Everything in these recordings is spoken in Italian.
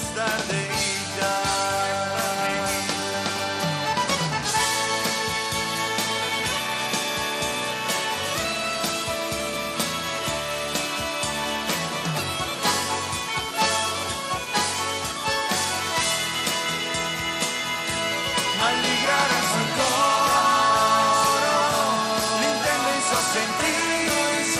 estar de ida. Malligradas ancora l'intendenza sentidos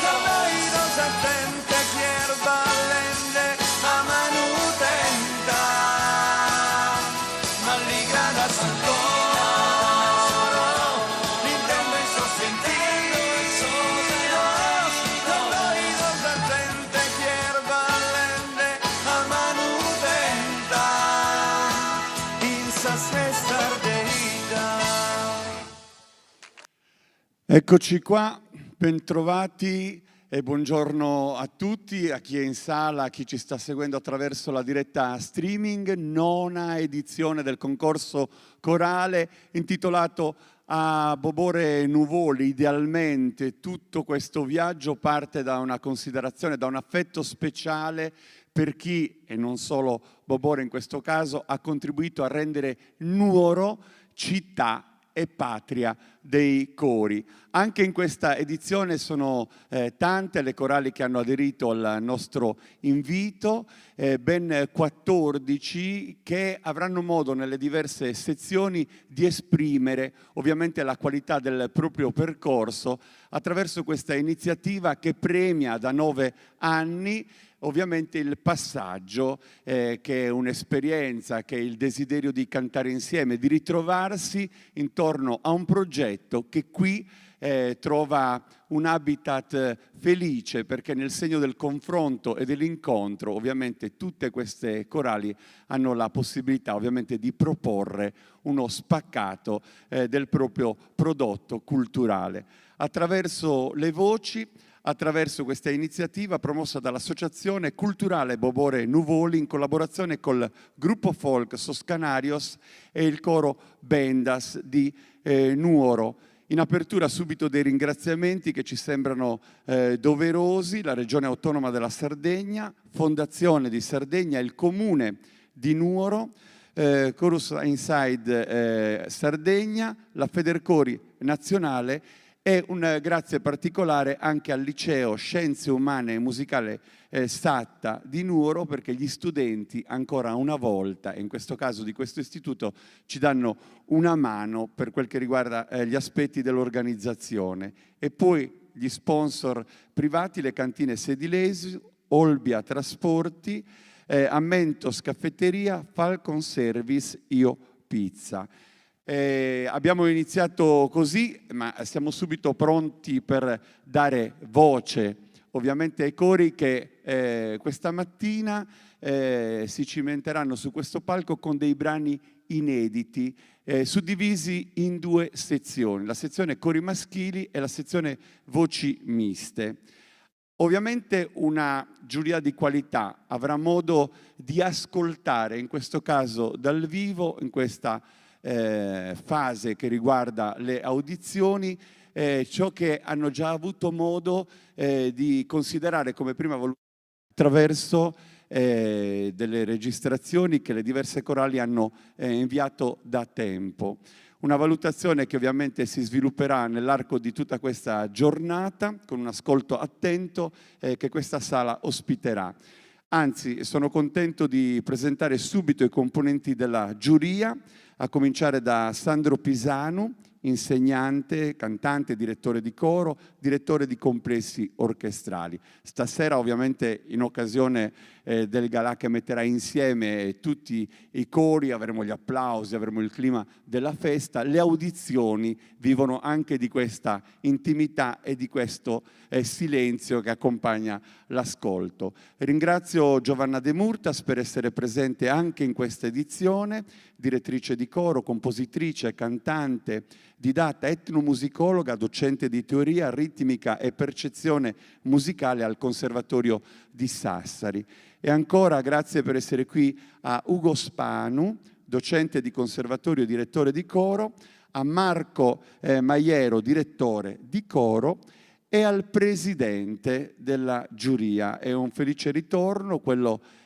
caballos atente hierba lende a manutenta. Malligradas ancora l'intendenza sentidos caballos atente hierba lende a manutenta. Eccoci qua, bentrovati e buongiorno a tutti, a chi è in sala, a chi ci sta seguendo attraverso la diretta streaming, nona edizione del concorso corale intitolato A Bobore Nuvoli. Idealmente tutto questo viaggio parte da una considerazione, da un affetto speciale per chi, e non solo Bobore in questo caso, ha contribuito a rendere Nuoro città e patria dei cori. Anche in questa edizione sono tante le corali che hanno aderito al nostro invito, ben 14 che avranno modo nelle diverse sezioni di esprimere ovviamente la qualità del proprio percorso attraverso questa iniziativa che premia da 9 anni ovviamente il passaggio, che è un'esperienza, che è il desiderio di cantare insieme, di ritrovarsi intorno a un progetto che qui trova un habitat felice, perché nel segno del confronto e dell'incontro ovviamente tutte queste corali hanno la possibilità ovviamente di proporre uno spaccato del proprio prodotto culturale. Attraverso le voci, attraverso questa iniziativa promossa dall'Associazione Culturale Bobore Nuvoli in collaborazione col gruppo folk Soscanarios e il coro Bendas di Nuoro. In apertura subito dei ringraziamenti che ci sembrano doverosi: la Regione Autonoma della Sardegna, Fondazione di Sardegna, il Comune di Nuoro, Chorus Inside Sardegna, la Federcori Nazionale. E un grazie particolare anche al Liceo Scienze Umane e Musicale Satta di Nuoro, perché gli studenti ancora una volta, e in questo caso di questo istituto, ci danno una mano per quel che riguarda gli aspetti dell'organizzazione. E poi gli sponsor privati, le cantine Sedilesi, Olbia Trasporti, Ammentos Caffetteria, Falcon Service, Io Pizza. Abbiamo iniziato così, ma siamo subito pronti per dare voce ovviamente ai cori che questa mattina si cimenteranno su questo palco con dei brani inediti, suddivisi in 2 sezioni, la sezione cori maschili e la sezione voci miste. Ovviamente una giuria di qualità avrà modo di ascoltare, in questo caso dal vivo, in questa fase che riguarda le audizioni, ciò che hanno già avuto modo di considerare come prima valutazione attraverso delle registrazioni che le diverse corali hanno inviato da tempo. Una valutazione che ovviamente si svilupperà nell'arco di tutta questa giornata con un ascolto attento che questa sala ospiterà. Anzi, sono contento di presentare subito i componenti della giuria, a cominciare da Sandro Pisanu, insegnante, cantante, direttore di coro, direttore di complessi orchestrali. Stasera ovviamente in occasione del galà che metterà insieme tutti i cori, avremo gli applausi, avremo il clima della festa, le audizioni vivono anche di questa intimità e di questo silenzio che accompagna l'ascolto. Ringrazio Giovanna De Murtas per essere presente anche in questa edizione, direttrice di coro, compositrice, cantante, didatta, etnomusicologa, docente di teoria, ritmica e percezione musicale al Conservatorio di Sassari. E ancora grazie per essere qui a Ugo Spanu, docente di conservatorio e direttore di coro, a Marco Maiero, direttore di coro, e al presidente della giuria. È un felice ritorno quello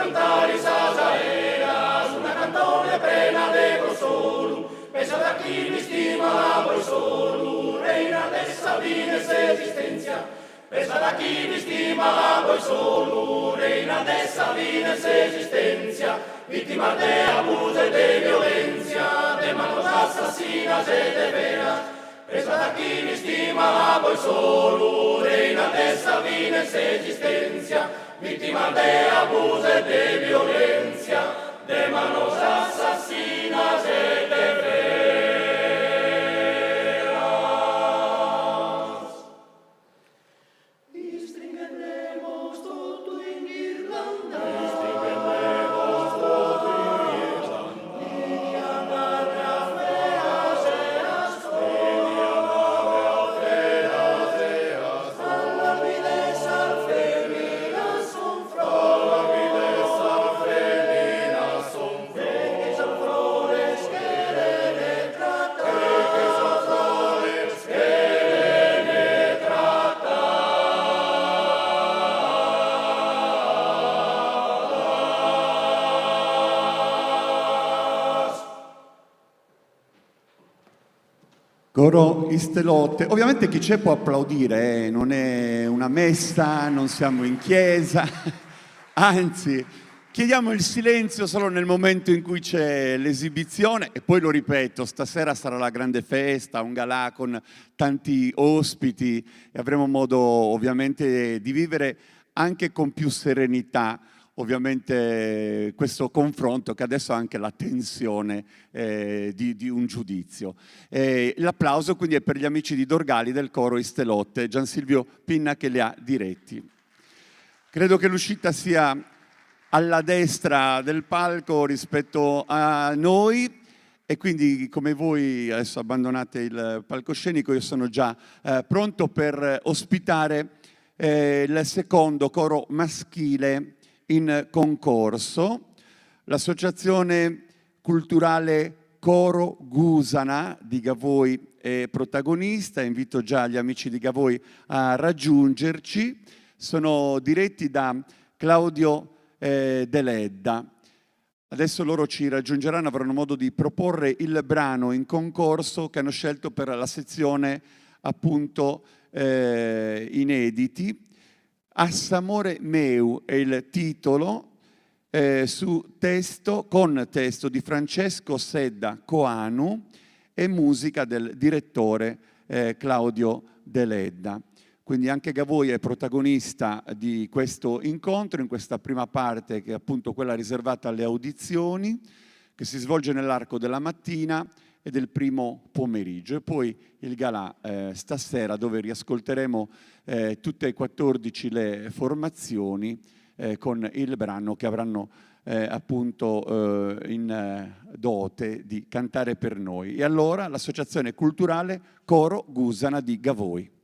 cantare sasaeras, una cantone plena de consolo, pensate a chi mi stima a voi solo, reina dessa vines esistenza, pensate a chi mi stima a voi solo, reina dessa vines esistenza, vittima de abuso e de violencia, de manos assassinas e de veras, pensate a chi mi stima a voi solo, reina dessa vines esistenza, vittima de abuso e de violencia, de manos assassinas e de veras. Distingueremos tutto in Irlanda, distingueremos tutto in Irlanda, Liliana Raffeas eas tu, Liliana Raffeas eas tu, alla vides al feminas son alla vides al feminas son que son flores que le tratan, que son flores que le tratas. Coro Istelotte. Ovviamente chi c'è può applaudire, non è una messa, non siamo in chiesa, anzi chiediamo il silenzio solo nel momento in cui c'è l'esibizione e poi lo ripeto, stasera sarà la grande festa, un galà con tanti ospiti e avremo modo ovviamente di vivere anche con più serenità ovviamente questo confronto che adesso ha anche la tensione di un giudizio. L'applauso quindi è per gli amici di Dorgali del coro Istelotte, Gian Silvio Pinna che li ha diretti. Credo che l'uscita sia alla destra del palco rispetto a noi e quindi come voi adesso abbandonate il palcoscenico io sono già pronto per ospitare il secondo coro maschile in concorso, l'associazione culturale Coro Gusana di Gavoi è protagonista, invito già gli amici di Gavoi a raggiungerci, sono diretti da Claudio Deledda. Adesso loro ci raggiungeranno, avranno modo di proporre il brano in concorso che hanno scelto per la sezione appunto inediti. Assamore meu è il titolo con testo di Francesco Sedda Coanu e musica del direttore Claudio Deledda. Quindi anche Gavoi è protagonista di questo incontro, in questa prima parte che è appunto quella riservata alle audizioni, che si svolge nell'arco della mattina e del primo pomeriggio. E poi il galà stasera dove riascolteremo tutte e 14 le formazioni con il brano che avranno appunto in dote di cantare per noi. E allora l'Associazione Culturale Coro Gusana di Gavoi.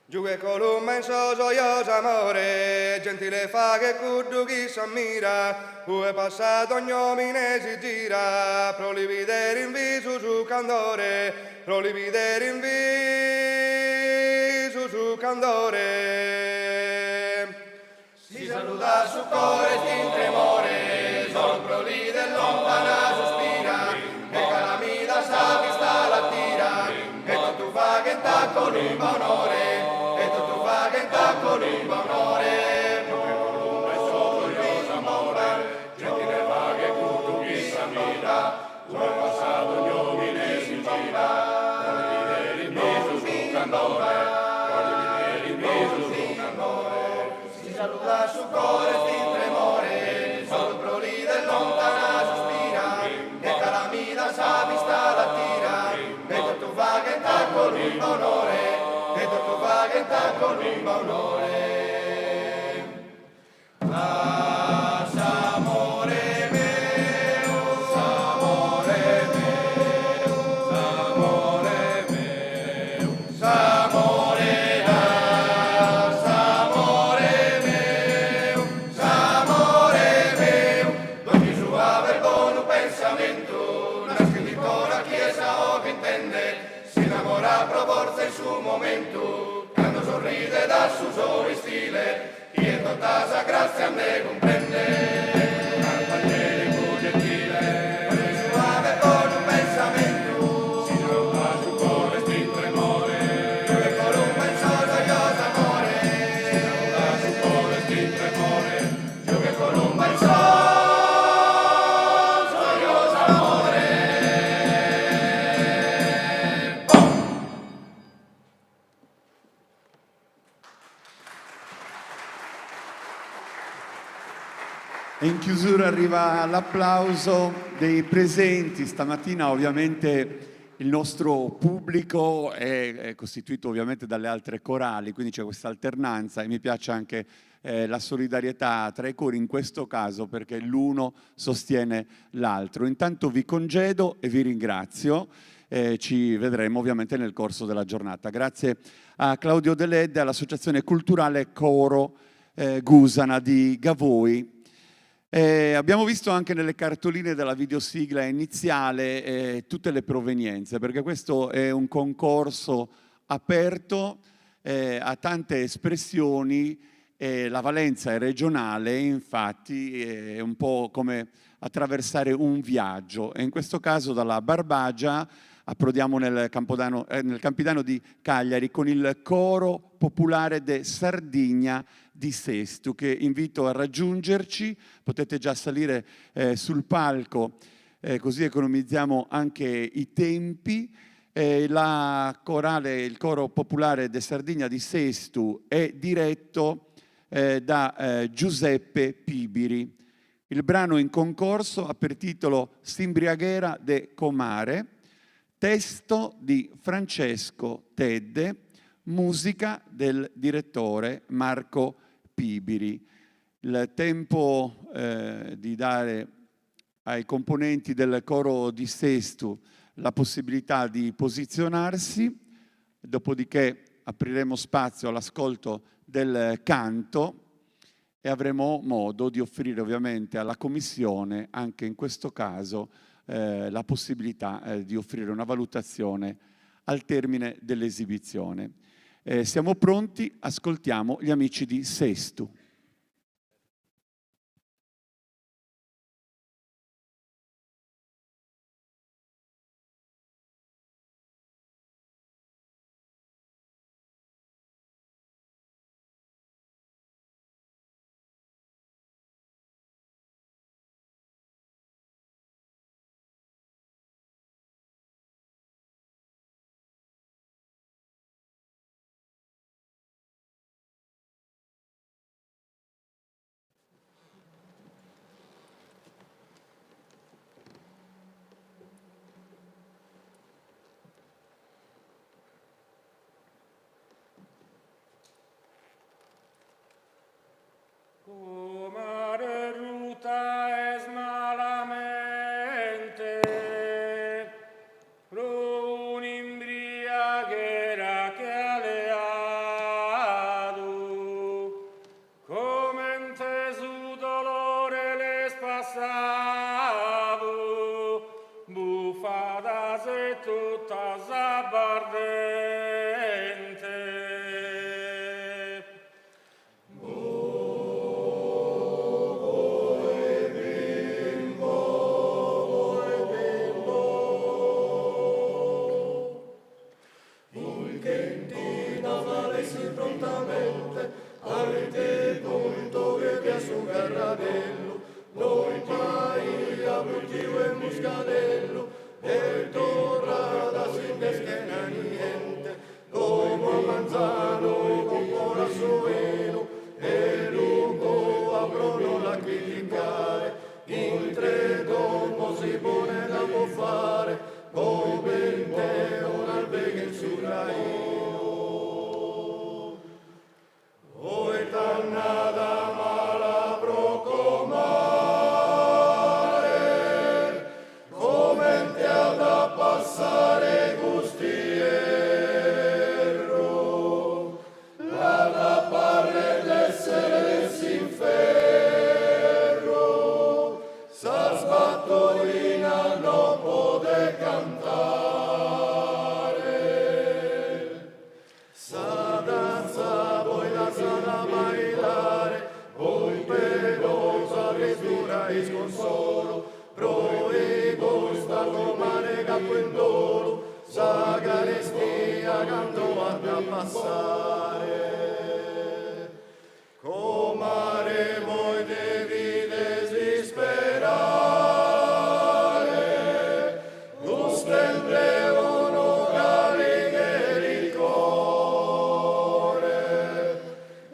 Giuge columma in so gioioso amore, gentile fa che cuddu chi s'ammira, è passato ognomine si gira, prolividere in viso su candore, prolividere in viso su candore. Si saluta su cuore in tremore, sol prolide lontana sospira, e calamita sa che sta la tira, e tu fa che ta columba onore, columba onore, come columba e solo io amore, gentile va che tu chi s'ammira, come passato ognomine si gira, prolividere in viso su candore, prolividere in viso su candore, si saluta su cuore in tremore, sol canta con viva onore. Ah, s'amore meo, s'amore meo, s'amore meo, s'amore da, s'amore meo, s'amore meo, d'ogni sua vergogna un pensamento, nasce di la chiesa o che intende, si innamora pro forza in suo momento, quando sorride dal suo stile, e tutta sa grazia ne comprende. Angelico gentile, suave con un pensamento, si trova sul cuore spinto tremore, dove con un penso gioioso amore, si trova sul cuore spinto tremore, dove con un penso gioioso amore. E in chiusura arriva l'applauso dei presenti. Stamattina ovviamente il nostro pubblico è costituito ovviamente dalle altre corali, quindi c'è questa alternanza e mi piace anche la solidarietà tra i cori in questo caso perché l'uno sostiene l'altro. Intanto vi congedo e vi ringrazio. Ci vedremo ovviamente nel corso della giornata. Grazie a Claudio Deledde, all'Associazione Culturale Coro Gusana di Gavoi. Abbiamo visto anche nelle cartoline della videosigla iniziale tutte le provenienze, perché questo è un concorso aperto a tante espressioni, la valenza è regionale, infatti è un po' come attraversare un viaggio, e in questo caso dalla Barbagia approdiamo nel Campidano di Cagliari con il Coro Popolare de Sardigna di Sestu, che invito a raggiungerci. Potete già salire sul palco, così economizziamo anche i tempi. Il Coro Popolare de Sardigna di Sestu è diretto da Giuseppe Pibiri. Il brano in concorso ha per titolo S'imbriaghera de Comare, testo di Francesco Tedde, musica del direttore Marco Pibiri. Il tempo di dare ai componenti del coro di Sestu la possibilità di posizionarsi, dopodiché apriremo spazio all'ascolto del canto e avremo modo di offrire ovviamente alla Commissione, anche in questo caso, la possibilità di offrire una valutazione al termine dell'esibizione. Siamo pronti, ascoltiamo gli amici di Sestu. Comare ruta es malamente, pro un'imbriaghera che aleado, come in te su dolore le spassavo, buffata se tutta s'abbardente. Avete conto che vi su Carradello, noi Maria, Bulgio e Muscadello, e torrada sin deschena niente, come Manzano con buona sueno, e lungo aprono la criticare, in tre domo si pone da può fare, come in te un albergo in Suraino. traes consolo, pro egois parlo mare capo in dolo, sa carestia canto a passare. Comare voi devides disperare, gustem devono caligere il cuore,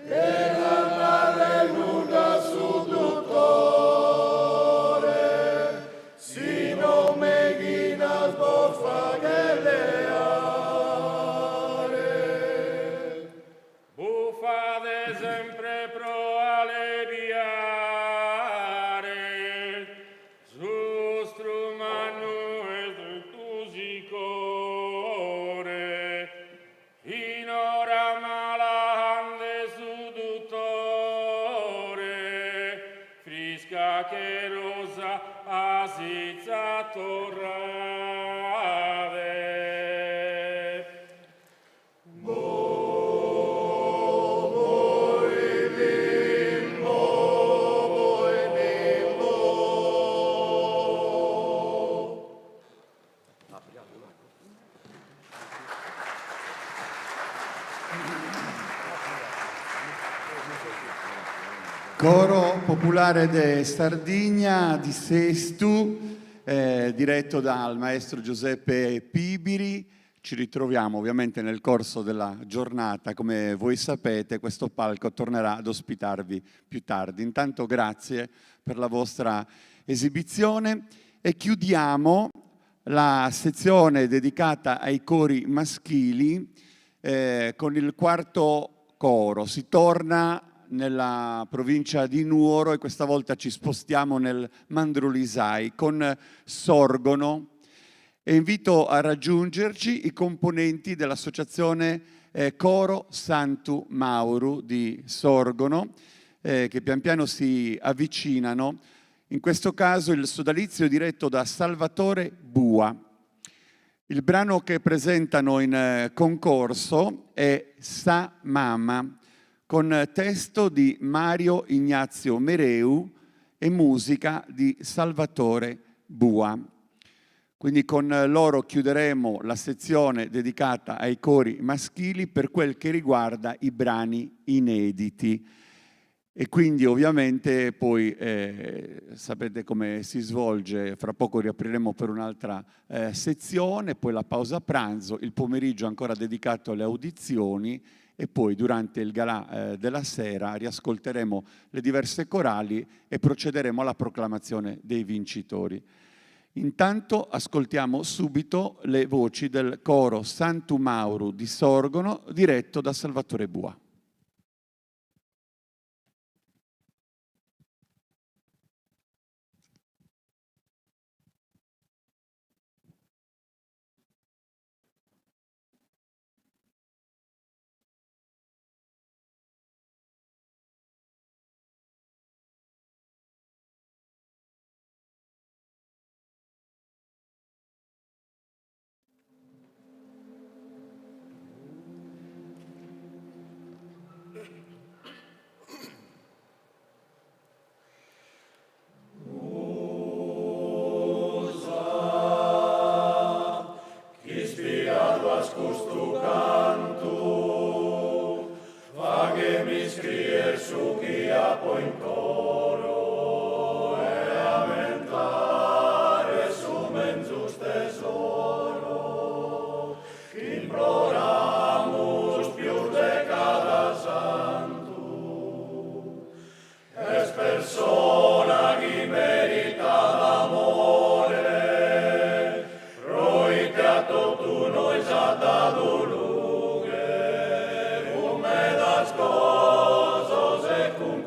e cantare nuda su dottore, si non me guidas por fageleare. Buffade sempre pro alleviare, sustrum annues virtusicore, in ora malahande sudutore, frisca che rosa asizza torrave. Coro popolare de Sardegna di Sestu, diretto dal maestro Giuseppe Pibiri. Ci ritroviamo ovviamente nel corso della giornata, come voi sapete questo palco tornerà ad ospitarvi più tardi. Intanto grazie per la vostra esibizione e chiudiamo la sezione dedicata ai cori maschili con il quarto coro. Si torna nella provincia di Nuoro e questa volta ci spostiamo nel Mandrolisai con Sorgono e invito a raggiungerci i componenti dell'associazione Coro Santu Mauru di Sorgono che pian piano si avvicinano. In questo caso il sodalizio è diretto da Salvatore Bua. Il brano che presentano in concorso è Sa Mama, con testo di Mario Ignazio Mereu e musica di Salvatore Bua. Quindi con loro chiuderemo la sezione dedicata ai cori maschili per quel che riguarda i brani inediti. E quindi ovviamente poi sapete come si svolge, fra poco riapriremo per un'altra sezione, poi la pausa pranzo, il pomeriggio ancora dedicato alle audizioni e poi durante il galà della sera riascolteremo le diverse corali e procederemo alla proclamazione dei vincitori. Intanto ascoltiamo subito le voci del coro Santu Mauru di Sorgono diretto da Salvatore Bua.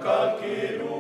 Calchiru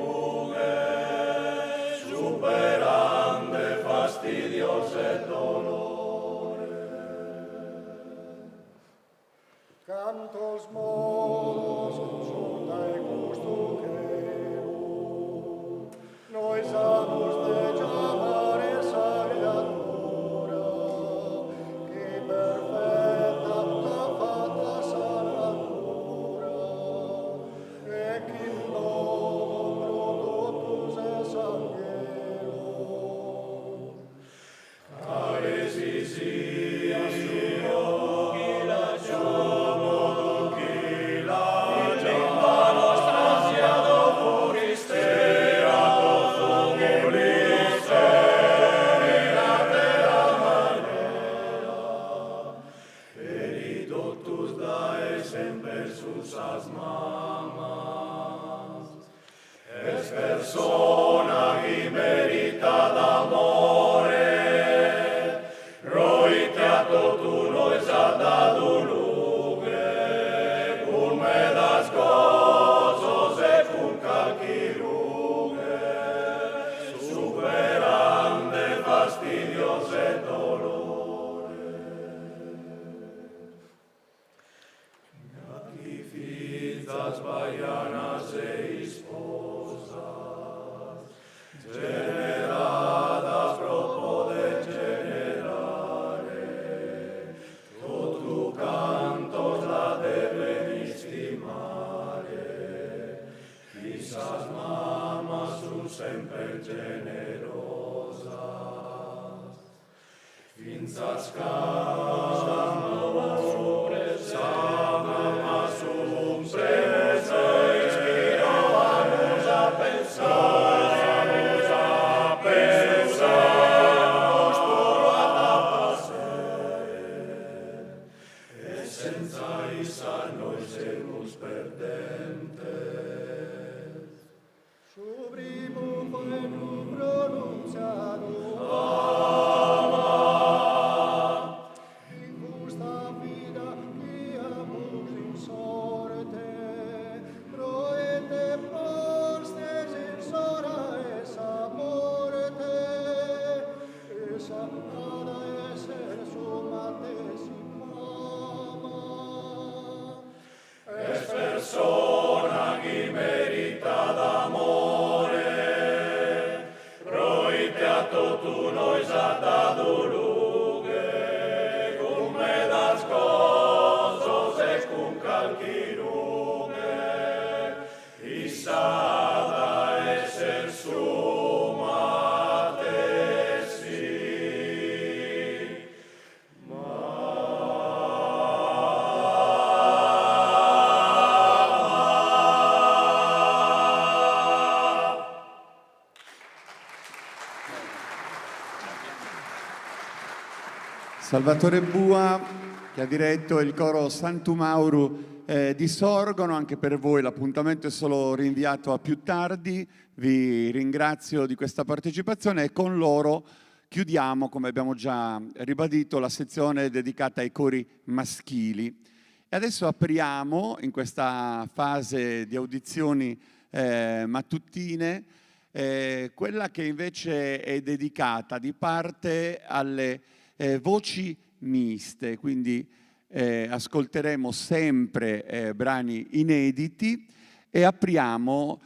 susas mamas. Es persona qui merita d'amore, roiteato tu noi sa dadu luge, come das gozos e cum calchi ruge, superande fastidios e dolore. Aquí fitas baianas e esposas, generadas propo de generare, tu cantos la deben estimare, quizás mamas sun sempre generosas, finzas casas mamas sun presa, mamas sun presa, inspiramos a pensar, senza isar noi semus perdentes. Subrimo poenu pronunciado, in justa vida guiamus in sorte, proete postes in sora esa morte, esa nada eser sumates in mama. Es persona qui merita d'amore, proiteato tu noi sa dadu luge, come das gozos e cum calchi ruge, issada esser sumate si. Salvatore Bua, che ha diretto il coro Santum Mauru di Sorgono. Anche per voi l'appuntamento è solo rinviato a più tardi. Vi ringrazio di questa partecipazione e con loro chiudiamo, come abbiamo già ribadito, la sezione dedicata ai cori maschili. E adesso apriamo, in questa fase di audizioni mattutine, quella che invece è dedicata di parte alle voci miste, quindi ascolteremo sempre brani inediti e apriamo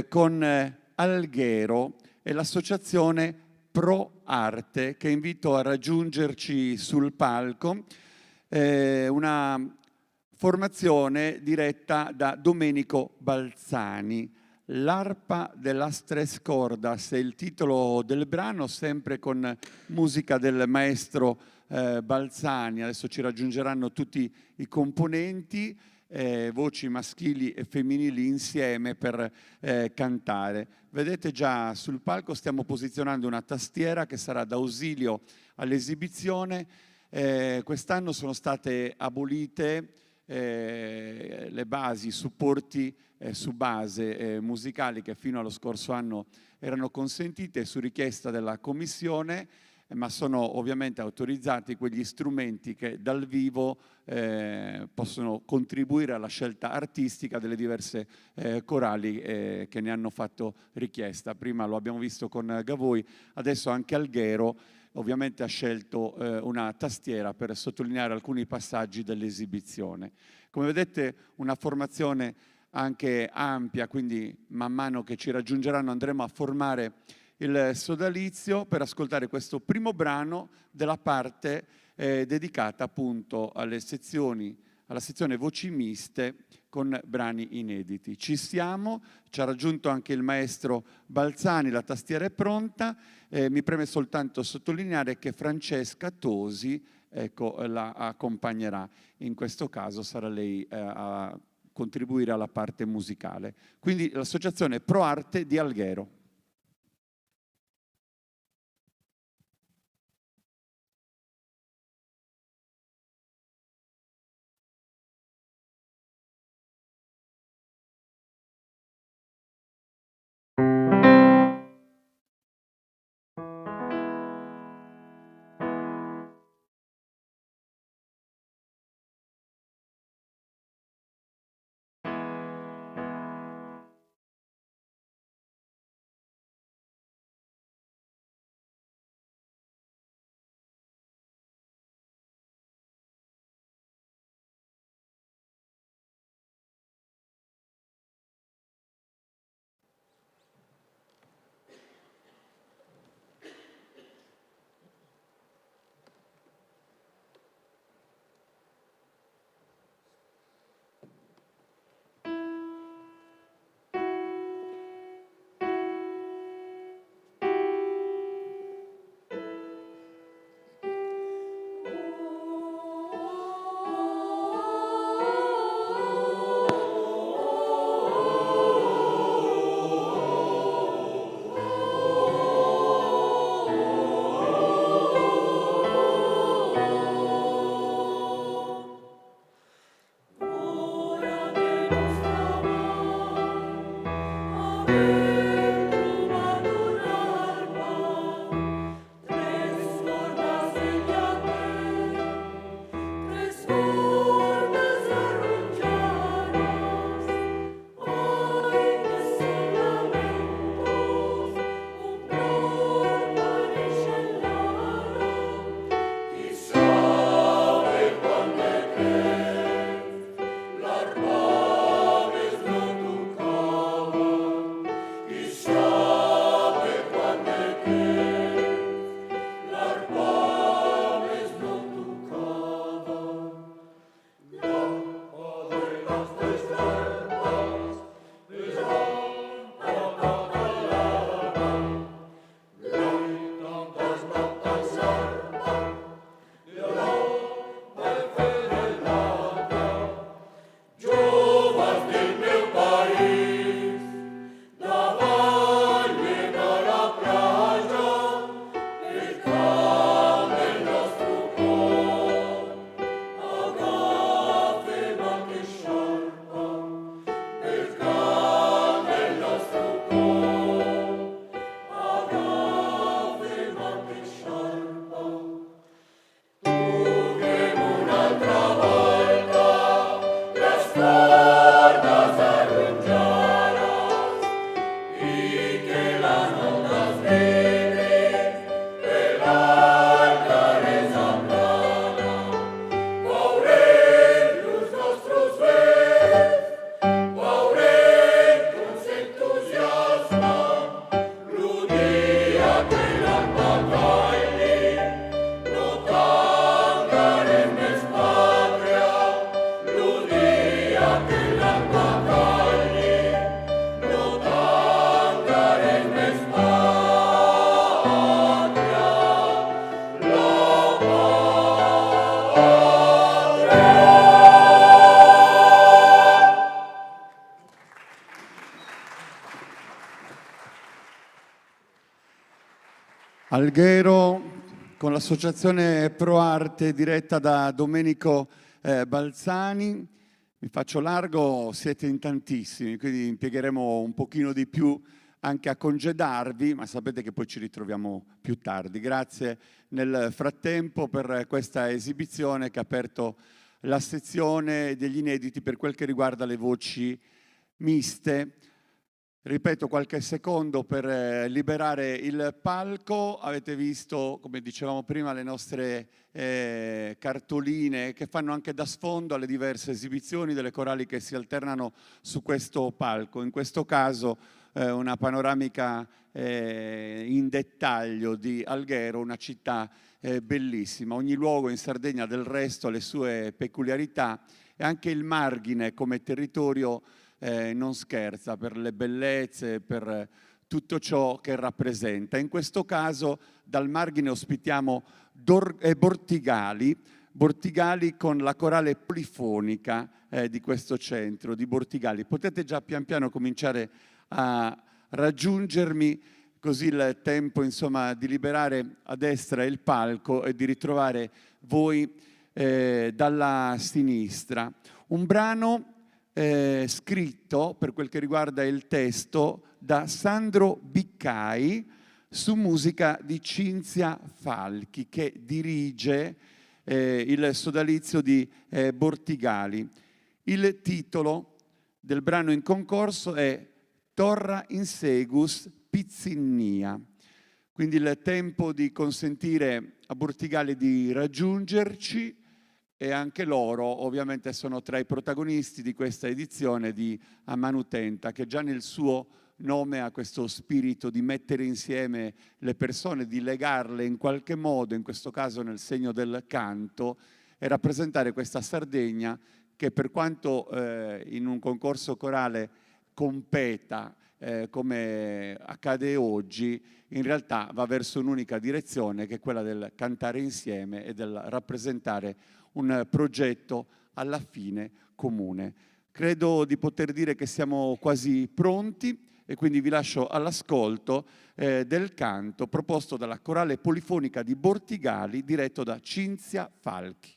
con Alghero e l'associazione Pro Arte, che invito a raggiungerci sul palco, una formazione diretta da Domenico Balzani. L'arpa dell'As Tres Cordas è il titolo del brano, sempre con musica del maestro Balzani. Adesso ci raggiungeranno tutti i componenti, voci maschili e femminili insieme per cantare. Vedete già sul palco stiamo posizionando una tastiera che sarà d'ausilio all'esibizione. Quest'anno sono state abolite le basi, i supporti su base musicali che fino allo scorso anno erano consentite su richiesta della Commissione, ma sono ovviamente autorizzati quegli strumenti che dal vivo possono contribuire alla scelta artistica delle diverse corali che ne hanno fatto richiesta. Prima lo abbiamo visto con Gavoi, adesso anche Alghero ovviamente ha scelto una tastiera per sottolineare alcuni passaggi dell'esibizione. Come vedete, una formazione anche ampia, quindi man mano che ci raggiungeranno andremo a formare il sodalizio per ascoltare questo primo brano della parte dedicata appunto alla sezione voci miste con brani inediti. Ci siamo, ci ha raggiunto anche il maestro Balzani, la tastiera è pronta, mi preme soltanto sottolineare che Francesca Tosi la accompagnerà, in questo caso sarà lei a contribuire alla parte musicale. Quindi l'associazione Pro Arte di Alghero. Alghero, con l'associazione Pro Arte diretta da Domenico Balzani. Vi faccio largo, siete in tantissimi, quindi impiegheremo un pochino di più anche a congedarvi, ma sapete che poi ci ritroviamo più tardi. Grazie nel frattempo per questa esibizione che ha aperto la sezione degli inediti per quel che riguarda le voci miste. Ripeto, qualche secondo per liberare il palco. Avete visto, come dicevamo prima, le nostre cartoline che fanno anche da sfondo alle diverse esibizioni delle corali che si alternano su questo palco. In questo caso una panoramica in dettaglio di Alghero, una città bellissima. Ogni luogo in Sardegna del resto ha le sue peculiarità e anche il Marghine come territorio non scherza per le bellezze, per tutto ciò che rappresenta. In questo caso dal Marghine ospitiamo Bortigali con la corale polifonica di questo centro di Bortigali. Potete già pian piano cominciare a raggiungermi, così il tempo insomma di liberare a destra il palco e di ritrovare voi dalla sinistra. Un brano scritto, per quel che riguarda il testo, da Sandro Biccai su musica di Cinzia Falchi, che dirige il sodalizio di Bortigali. Il titolo del brano in concorso è Torra insegus Pizzinnia. Quindi il tempo di consentire a Bortigali di raggiungerci, e anche loro ovviamente sono tra i protagonisti di questa edizione di Ammanutenta, che già nel suo nome ha questo spirito di mettere insieme le persone, di legarle in qualche modo, in questo caso nel segno del canto, e rappresentare questa Sardegna che, per quanto in un concorso corale competa come accade oggi, in realtà va verso un'unica direzione, che è quella del cantare insieme e del rappresentare un progetto alla fine comune. Credo di poter dire che siamo quasi pronti e quindi vi lascio all'ascolto del canto proposto dalla corale polifonica di Bortigali diretto da Cinzia Falchi.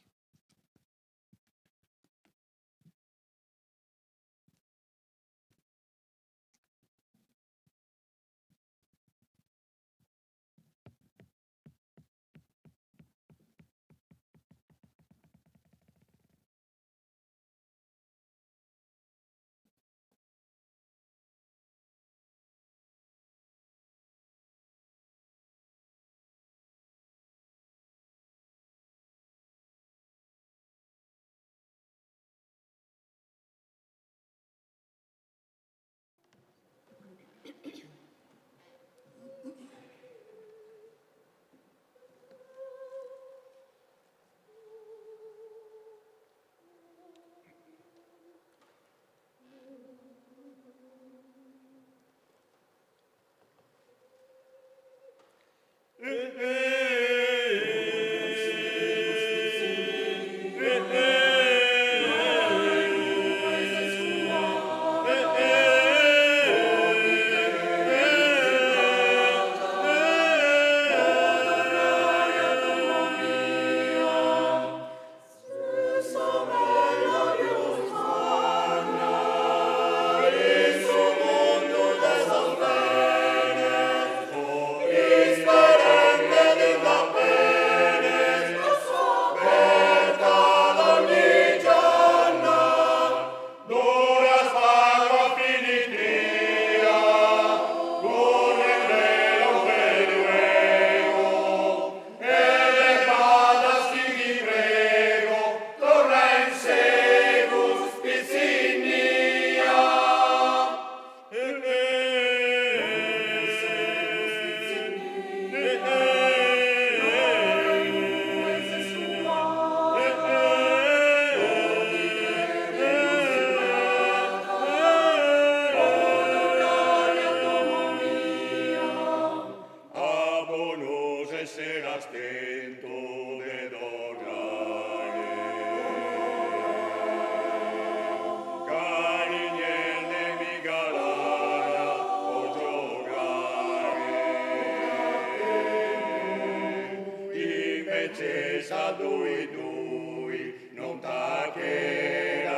dui, non taccherà.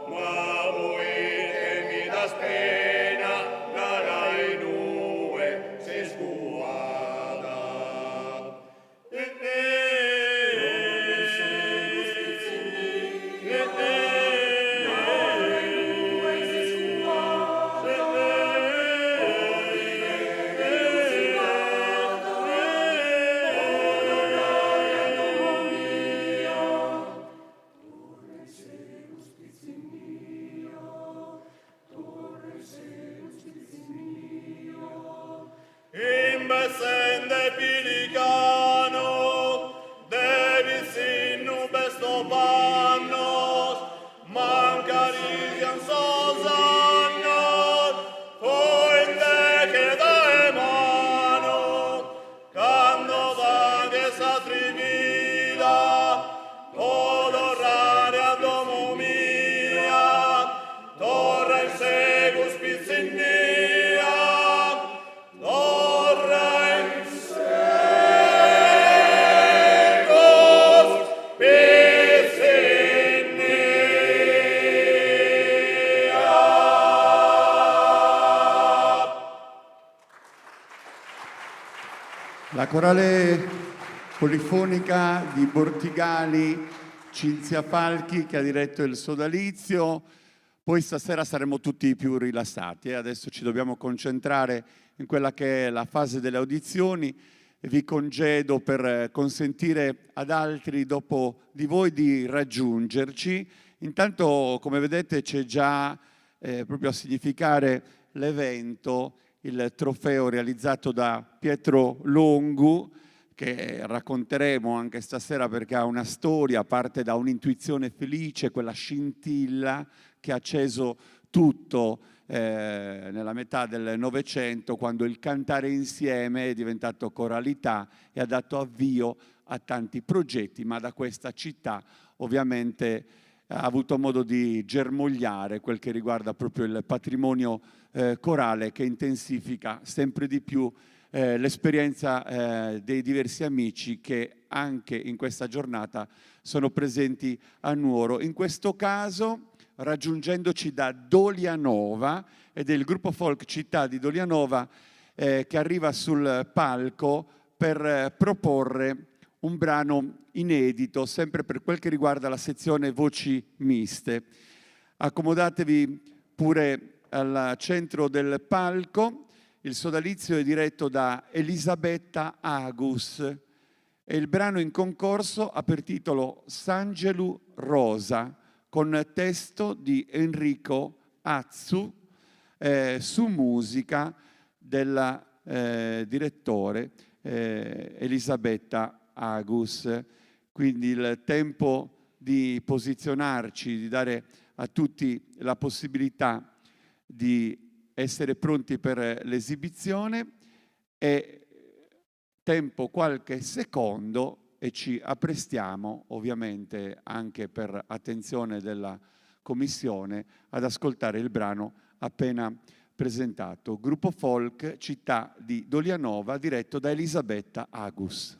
Ma voi che mi das pena, darai nue, se scuada. Imbessende pilicano, devi sin nubes topannos, mancarician sos annos, fuente que da mano, cando van esa trivida, todo rare domo mia, torre segus pizzinia, La corale polifonica di Bortigali, Cinzia Falchi, che ha diretto il sodalizio. Poi stasera saremo tutti più rilassati. Adesso ci dobbiamo concentrare in quella che è la fase delle audizioni. Vi congedo per consentire ad altri dopo di voi di raggiungerci. Intanto, come vedete, c'è già proprio a significare l'evento il trofeo realizzato da Pietro Longu, che racconteremo anche stasera perché ha una storia, parte da un'intuizione felice, quella scintilla che ha acceso tutto nella metà del Novecento, quando il cantare insieme è diventato coralità e ha dato avvio a tanti progetti, ma da questa città ovviamente ha avuto modo di germogliare quel che riguarda proprio il patrimonio corale, che intensifica sempre di più l'esperienza dei diversi amici che anche in questa giornata sono presenti a Nuoro. In questo caso raggiungendoci da Dolianova, ed è il gruppo folk Città di Dolianova che arriva sul palco per proporre un brano inedito, sempre per quel che riguarda la sezione voci miste. Accomodatevi pure al centro del palco. Il sodalizio è diretto da Elisabetta Agus e il brano in concorso ha per titolo S'Angelu Rosa, con testo di Enrico Azzu, su musica della direttore Elisabetta Agus. Quindi il tempo di posizionarci, di dare a tutti la possibilità di essere pronti per l'esibizione, è tempo qualche secondo e ci apprestiamo ovviamente anche per attenzione della commissione ad ascoltare il brano appena presentato. Gruppo folk Città di Dolianova, diretto da Elisabetta Agus.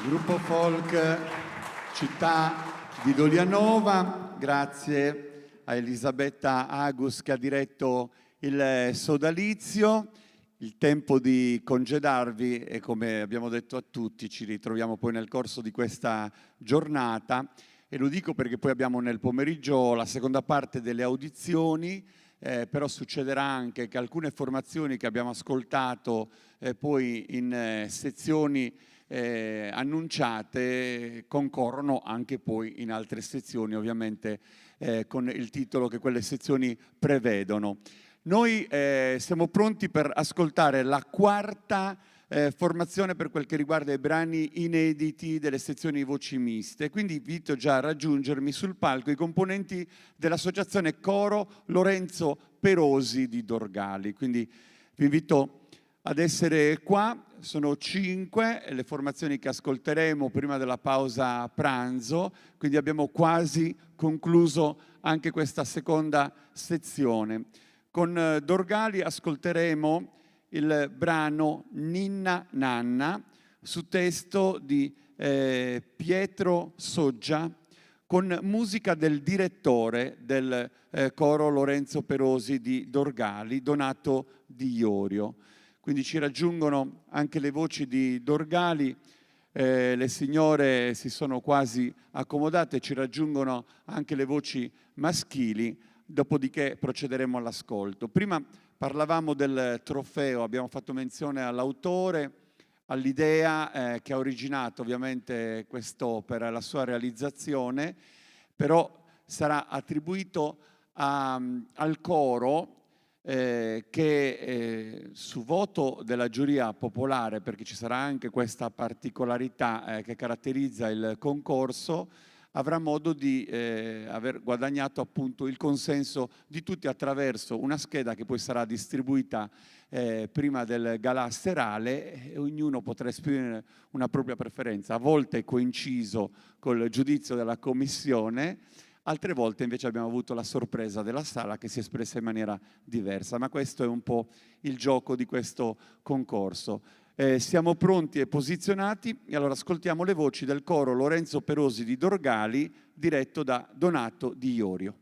Gruppo folk Città di Dolianova, grazie a Elisabetta Agus che ha diretto il sodalizio. Il tempo di congedarvi e, come abbiamo detto a tutti, ci ritroviamo poi nel corso di questa giornata, e lo dico perché poi abbiamo nel pomeriggio la seconda parte delle audizioni. Però succederà anche che alcune formazioni che abbiamo ascoltato poi in sezioni annunciate concorrono anche poi in altre sezioni, ovviamente con il titolo che quelle sezioni prevedono. Noi siamo pronti per ascoltare la quarta formazione per quel che riguarda i brani inediti delle sezioni voci miste, quindi invito già a raggiungermi sul palco i componenti dell'associazione Coro Lorenzo Perosi di Dorgali. Quindi vi invito ad essere qua. Sono 5 le formazioni che ascolteremo prima della pausa pranzo, quindi abbiamo quasi concluso anche questa seconda sezione. Con Dorgali ascolteremo il brano Ninna Nanna su testo di Pietro Soggia, con musica del direttore del coro Lorenzo Perosi di Dorgali, Donato Di Iorio. Quindi ci raggiungono anche le voci di Dorgali, le signore si sono quasi accomodate, ci raggiungono anche le voci maschili, dopodiché procederemo all'ascolto. Prima parlavamo del trofeo, abbiamo fatto menzione all'autore, all'idea che ha originato ovviamente quest'opera, la sua realizzazione, però sarà attribuito al coro che su voto della giuria popolare, perché ci sarà anche questa particolarità che caratterizza il concorso, avrà modo di aver guadagnato appunto il consenso di tutti attraverso una scheda che poi sarà distribuita prima del galà serale, e ognuno potrà esprimere una propria preferenza. A volte è coinciso col giudizio della commissione, altre volte invece abbiamo avuto la sorpresa della sala che si è espressa in maniera diversa, ma questo è un po' il gioco di questo concorso. Siamo pronti e posizionati, e allora ascoltiamo le voci del coro Lorenzo Perosi di Dorgali, diretto da Donato Di Iorio.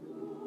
Ooh.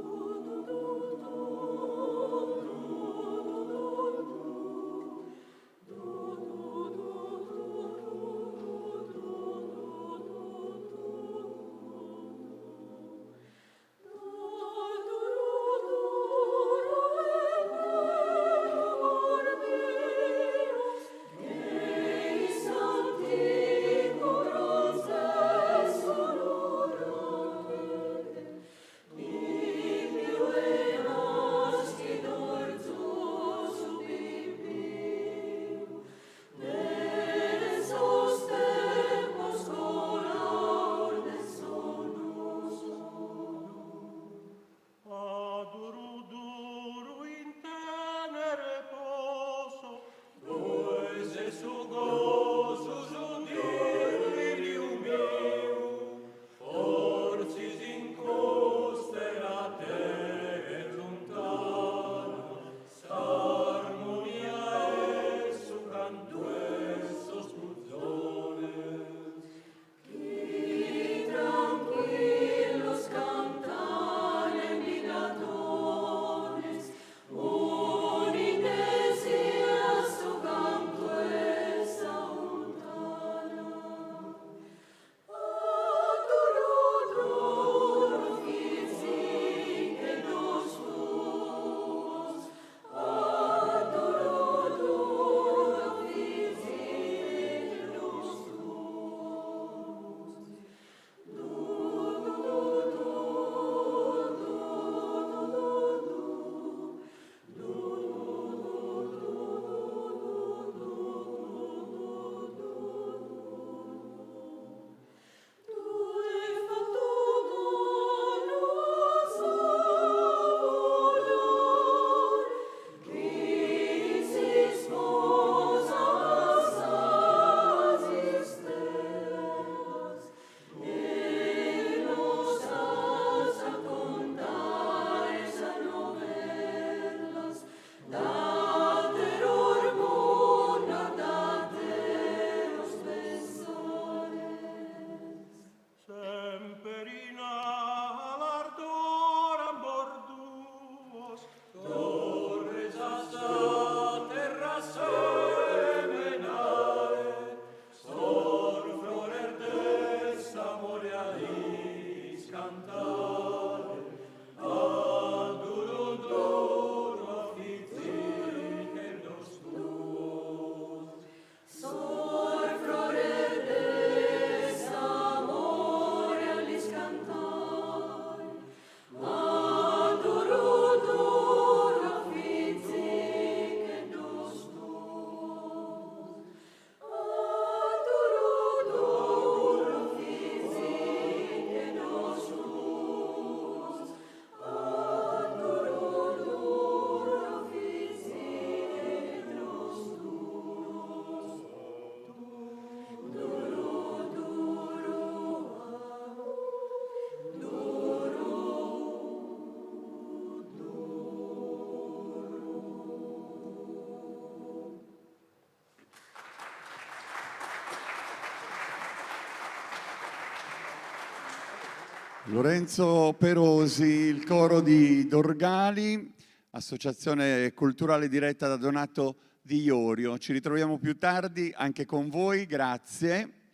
Lorenzo Perosi, il coro di Dorgali, associazione culturale diretta da Donato Di Iorio. Ci ritroviamo più tardi anche con voi, grazie.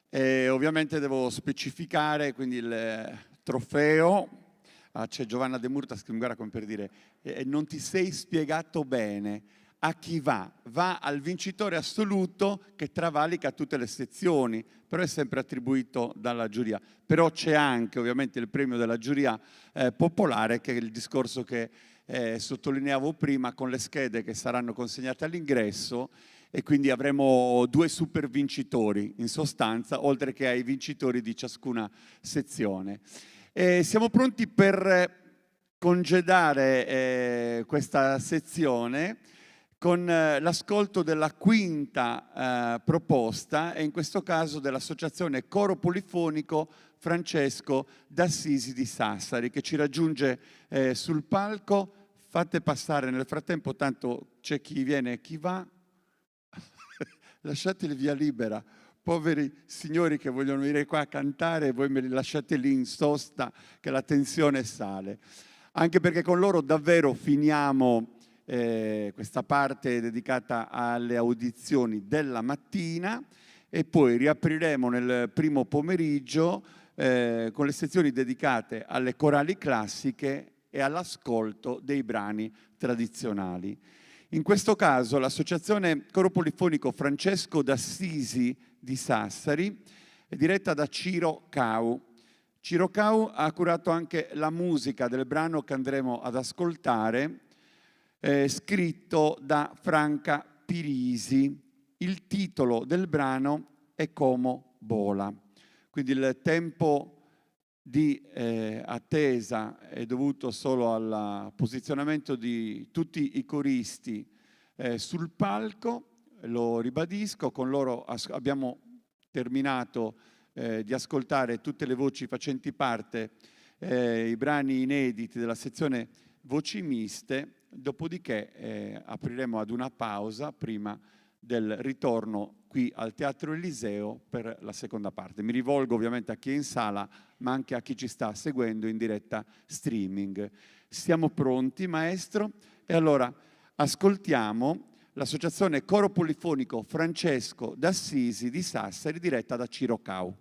Ovviamente devo specificare quindi il trofeo. C'è Giovanna De Murtas che mi guarda come per dire non ti sei spiegato bene. A chi va? Va al vincitore assoluto che travalica tutte le sezioni, però è sempre attribuito dalla giuria. Però c'è anche ovviamente il premio della giuria popolare, che è il discorso che sottolineavo prima, con le schede che saranno consegnate all'ingresso, e quindi avremo 2 super vincitori in sostanza, oltre che ai vincitori di ciascuna sezione. Siamo pronti per congedare questa sezione con l'ascolto della quinta proposta, e in questo caso dell'Associazione Coro Polifonico Francesco d'Assisi di Sassari, che ci raggiunge sul palco. Fate passare nel frattempo, tanto c'è chi viene e chi va. Lasciateli via libera, poveri signori che vogliono venire qua a cantare, e voi me li lasciate lì in sosta che la tensione sale. Anche perché con loro davvero finiamo questa parte dedicata alle audizioni della mattina, e poi riapriremo nel primo pomeriggio con le sezioni dedicate alle corali classiche e all'ascolto dei brani tradizionali. In questo caso l'Associazione Coro Polifonico Francesco d'Assisi di Sassari è diretta da Ciro Cau. Ciro Cau ha curato anche la musica del brano che andremo ad ascoltare, scritto da Franca Pirisi. Il titolo del brano è Como Bola. Quindi il tempo di attesa è dovuto solo al posizionamento di tutti i coristi sul palco. Lo ribadisco, con loro abbiamo terminato di ascoltare tutte le voci facenti parte, i brani inediti della sezione voci miste, dopodiché apriremo ad una pausa prima del ritorno qui al Teatro Eliseo per la seconda parte. Mi rivolgo ovviamente a chi è in sala, ma anche a chi ci sta seguendo in diretta streaming. Siamo pronti, maestro? E allora ascoltiamo l'Associazione Coro Polifonico Francesco d'Assisi di Sassari, diretta da Ciro Cau.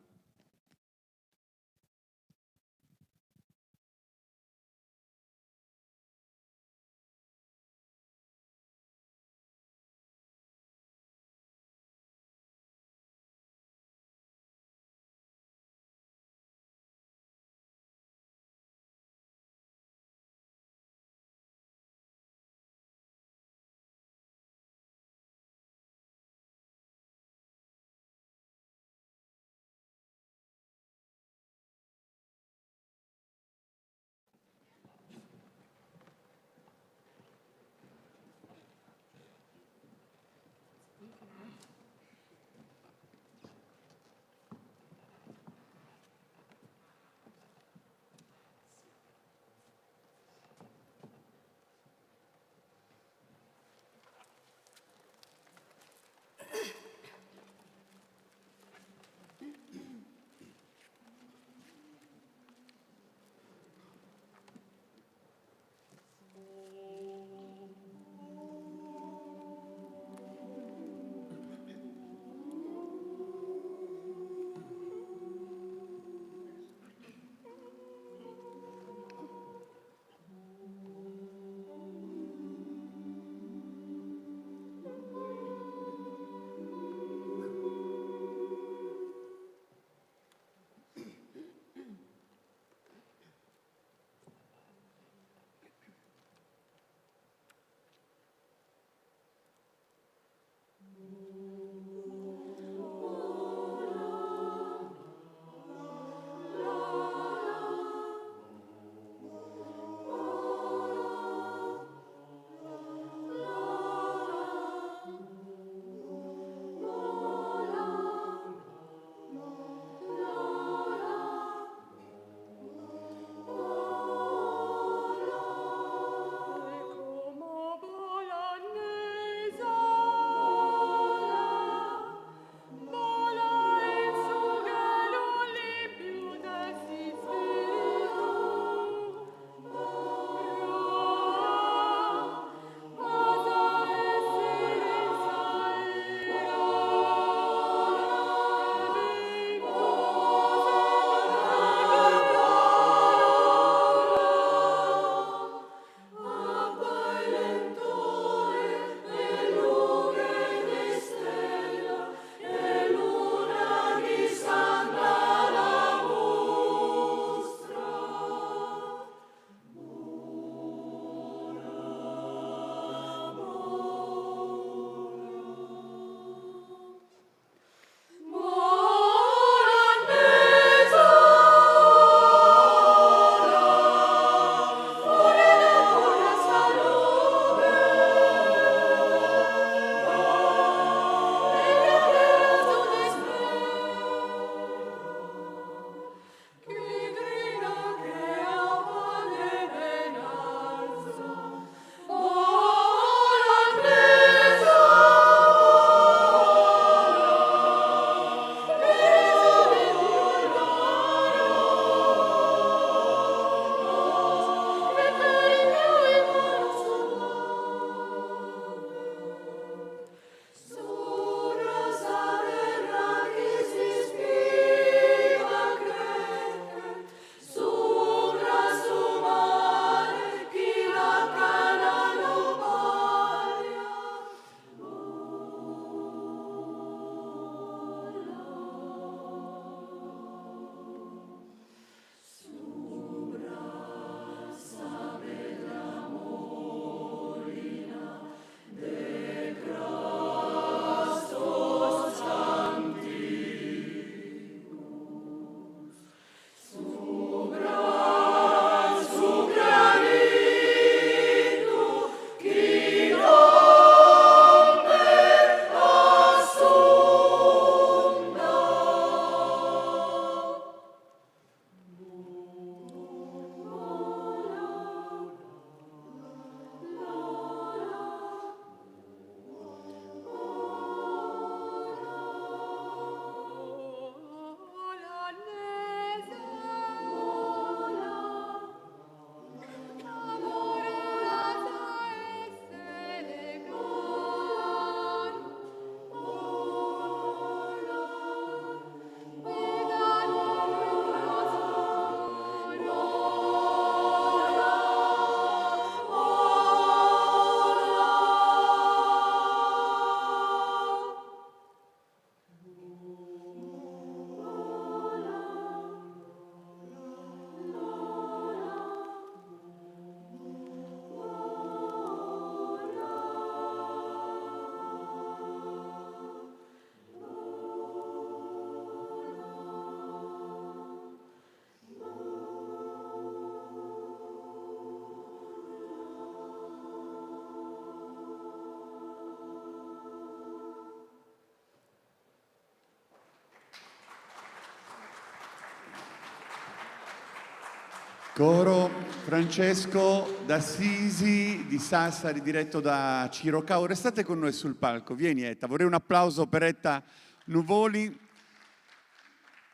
Coro Francesco d'Assisi di Sassari, diretto da Ciro Cao. Restate con noi sul palco. Vieni Etta, vorrei un applauso per Etta Nuvoli.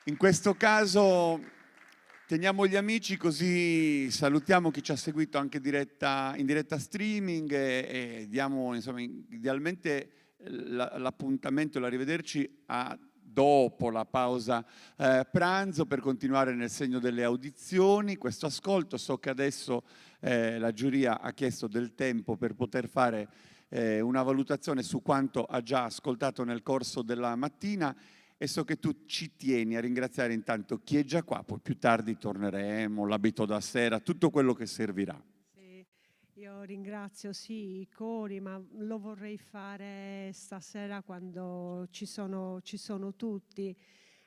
In questo caso teniamo gli amici, così salutiamo chi ci ha seguito anche in diretta streaming e diamo insomma, idealmente l'appuntamento e l'arrivederci a dopo la pausa pranzo per continuare nel segno delle audizioni. Questo ascolto, so che adesso la giuria ha chiesto del tempo per poter fare una valutazione su quanto ha già ascoltato nel corso della mattina e so che tu ci tieni a ringraziare intanto chi è già qua, poi più tardi torneremo, l'abito da sera, tutto quello che servirà. Io ringrazio sì i cori, ma lo vorrei fare stasera quando ci sono tutti.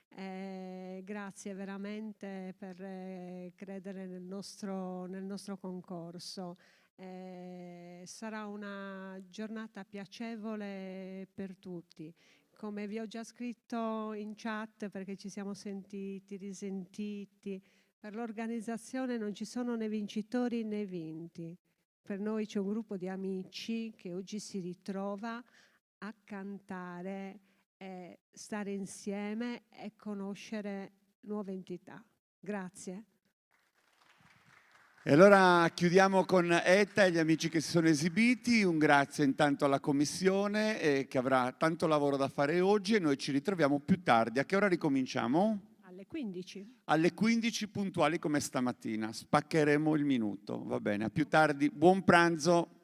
Grazie veramente per credere nel nostro concorso. Sarà una giornata piacevole per tutti. Come vi ho già scritto in chat, perché ci siamo sentiti risentiti, per l'organizzazione non ci sono né vincitori né vinti. Per noi c'è un gruppo di amici che oggi si ritrova a cantare, stare insieme e conoscere nuove entità. Grazie. E allora chiudiamo con Etta e gli amici che si sono esibiti. Un grazie intanto alla commissione che avrà tanto lavoro da fare oggi e noi ci ritroviamo più tardi. A che ora ricominciamo? Alle 15. Alle 15 puntuali come stamattina. Spaccheremo il minuto, va bene. A più tardi, buon pranzo.